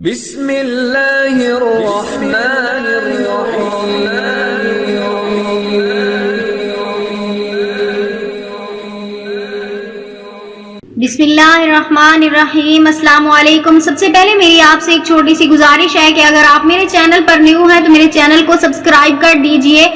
بسم اللہ الرحمن الرحیم بسم اللہ الرحمن الرحیم۔ السلام علیکم۔ سب سے پہلے میری آپ سے ایک چھوٹی سی گزارش ہے کہ اگر آپ میرے چینل پر نیو ہیں تو میرے چینل کو سبسکرائب کر دیجئے۔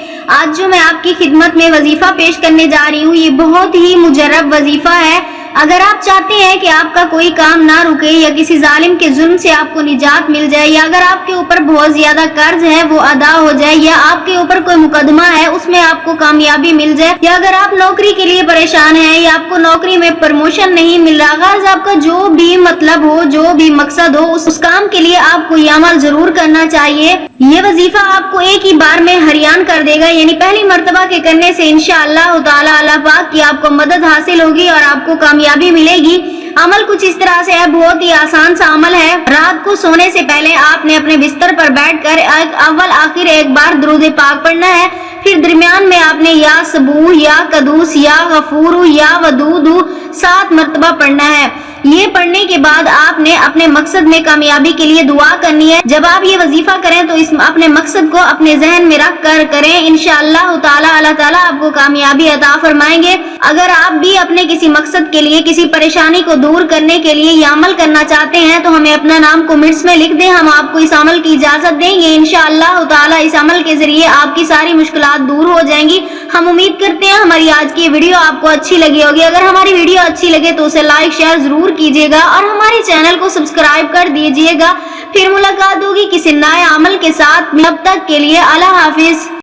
آج جو میں آپ کی خدمت میں وظیفہ پیش کرنے جا رہی ہوں یہ بہت ہی مجرب وظیفہ ہے۔ اگر آپ چاہتے ہیں کہ آپ کا کوئی کام نہ رکے یا کسی ظالم کے ظلم سے آپ کو نجات مل جائے، یا اگر آپ کے اوپر بہت زیادہ قرض ہے وہ ادا ہو جائے، یا آپ کے اوپر کوئی مقدمہ ہے اس میں آپ کو کامیابی مل جائے، یا اگر آپ نوکری کے لیے پریشان ہیں یا آپ کو نوکری میں پروموشن نہیں مل رہا، غرض آپ کا جو بھی مطلب ہو، جو بھی مقصد ہو، اس کام کے لیے آپ کو یہ عمل ضرور کرنا چاہیے۔ یہ وظیفہ آپ کو ایک ہی بار میں حریان کر دے گا، یعنی پہلی مرتبہ کے کرنے سے انشاءاللہ تعالی اللہ پاک کی آپ کو مدد حاصل ہوگی اور آپ کو کامیابی ملے گی۔ عمل کچھ اس طرح سے ہے، بہت ہی آسان سا عمل ہے۔ رات کو سونے سے پہلے آپ نے اپنے بستر پر بیٹھ کر اول آخر ایک بار درود پاک پڑھنا ہے، پھر درمیان میں آپ نے یا سبوح، یا قدوس، یا غفور، یا ودود 7 مرتبہ پڑھنا ہے۔ یہ پڑھنے کے بعد آپ نے اپنے مقصد میں کامیابی کے لیے دعا کرنی ہے۔ جب آپ یہ وظیفہ کریں تو اپنے مقصد کو اپنے ذہن میں رکھ کر کریں، انشاءاللہ تعالی اللہ تعالیٰ آپ کو کامیابی عطا فرمائیں گے۔ اگر آپ بھی اپنے کسی مقصد کے لیے، کسی پریشانی کو دور کرنے کے لیے یہ عمل کرنا چاہتے ہیں تو ہمیں اپنا نام کمنٹس میں لکھ دیں، ہم آپ کو اس عمل کی اجازت دیں گے۔ انشاءاللہ تعالی اس عمل کے ذریعے آپ کی ساری مشکلات دور ہو جائیں گی۔ ہم امید کرتے ہیں ہماری آج کی ویڈیو آپ کو اچھی لگی ہوگی۔ اگر ہماری ویڈیو اچھی لگے تو اسے لائک شیئر ضرور کیجیے گا اور ہمارے چینل کو سبسکرائب کر دیجیے گا۔ پھر ملاقات ہوگی کسی نئے عمل کے ساتھ، تب تک کے لیے اللہ حافظ۔